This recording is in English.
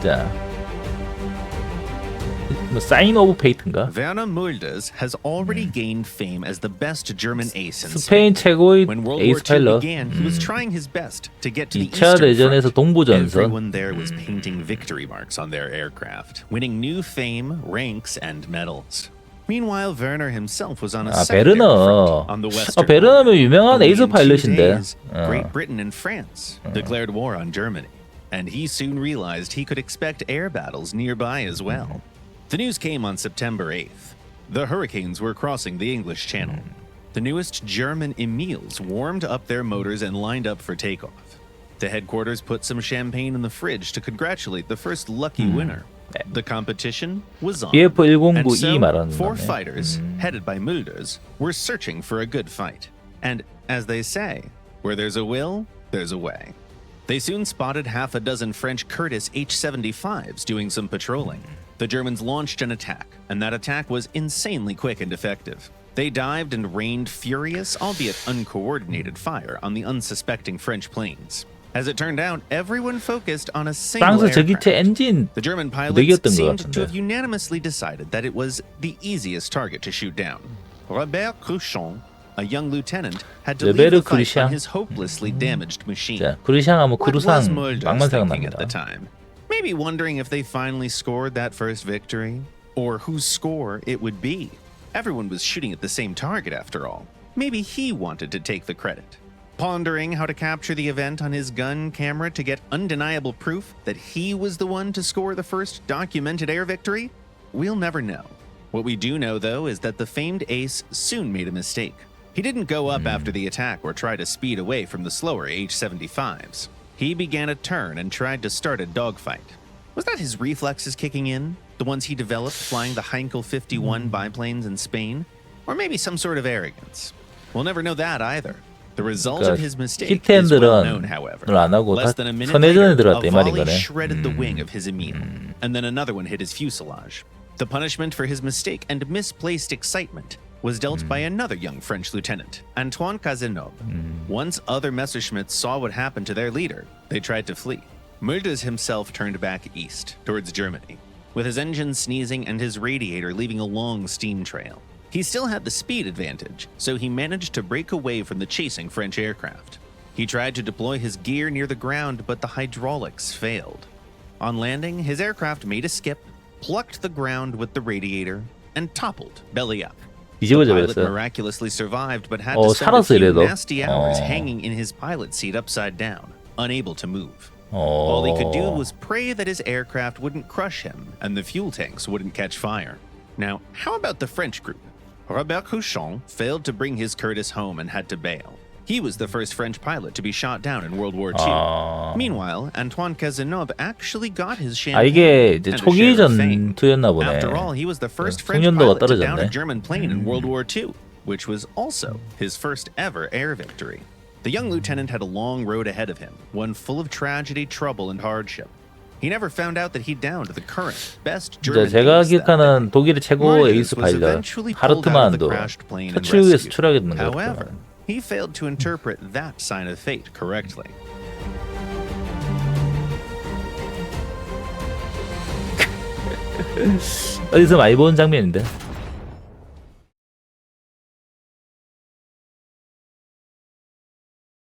자, 뭐 사인 오브 페이트인가? Werner Mulders has already gained fame as the best German ace in 스페인 최고의 When World War 에이스 II 파일럿. began, he was trying his best to get to the 2차 Eastern 대전에서 Front. 동부전선. Everyone there was painting victory marks on their aircraft, winning new fame, ranks, and medals. Meanwhile, Werner himself was on a secondary 베르너. front on the Western 베르너면 유명한 Only 에이스 in 2 파일럿인데. days, Great Britain and France declared war on Germany, and he soon realized he could expect air battles nearby as well. The news came on September 8th. The Hurricanes were crossing the English Channel. The newest German Emils warmed up their motors and lined up for takeoff. The headquarters put some champagne in the fridge to congratulate the first lucky winner. The competition was on. And so, 말하는 4 거네. fighters, headed by Mulders, were searching for a good fight. And, as they say, where there's a will, there's a way. They soon spotted half a dozen French Curtiss H-75s doing some patrolling. The Germans launched an attack, and that attack was insanely quick and effective. They dived and rained furious, albeit uncoordinated fire on the unsuspecting French planes. As it turned out, everyone focused on a single 프랑스 전기체 aircraft. 엔진 The German pilots 부대기였던 것 seemed to 같은데. have unanimously decided that it was the easiest target to shoot down. Robert Cruchon, a young lieutenant, had to leave the fight on his hopelessly damaged machine. 자, 크루샹 하면 What was 크루상 Mulders 막만 thinking at the 생각납니다. time? Maybe wondering if they finally scored that first victory, or whose score it would be. Everyone was shooting at the same target after all. Maybe he wanted to take the credit. Pondering how to capture the event on his gun camera to get undeniable proof that he was the one to score the first documented air victory? We'll never know. What we do know, though, is that the famed ace soon made a mistake. He didn't go up after the attack or try to speed away from the slower H-75s. He began a turn and tried to start a dogfight. Was that his reflexes kicking in? The ones he developed flying the Heinkel 51 biplanes in Spain? Or maybe some sort of arrogance? We'll never know that either. The result of his mistake is well known, however. Less than a minute later, a volley shredded the wing of his Emil, and then another one hit his fuselage. The punishment for his mistake and misplaced excitement was dealt by another young French lieutenant, Antoine Cazeneuve. Once other Messerschmitts saw what happened to their leader, they tried to flee. Mulders himself turned back east, towards Germany, with his engine sneezing and his radiator leaving a long steam trail. He still had the speed advantage, so he managed to break away from the chasing French aircraft. He tried to deploy his gear near the ground, but the hydraulics failed. On landing, his aircraft made a skip, plucked the ground with the radiator, and toppled belly up. The pilot miraculously survived, but had to spend a few nasty hours hanging in his pilot seat upside down, unable to move. All he could do was pray that his aircraft wouldn't crush him and the fuel tanks wouldn't catch fire. Now, how about the French group? Robert Cruchon failed to bring his Curtiss home and had to bail. He was the first French pilot to be shot down in World War II. Meanwhile, Antoine Cazeneuve actually got his champagne 이게 이제 and a 초기 share of fame. 전투였나 보네. After all, he was the first French 숙련도가 pilot to down 떨어졌네. a German plane in World War II, which was also his first ever air victory. The young lieutenant had a long road ahead of him, one full of tragedy, trouble, and hardship. He never found out that he downed the current best German 제가 ace that 기억하는 day. 독일의 최고 Mulders 에이스 was 파일럿 eventually pulled out of the 하르트만도 crashed plane and 처치위에서 rescued. 추락했는 것 However, 같아요. he failed to interpret that sign of fate correctly. 어디서 많이 본 장면인데.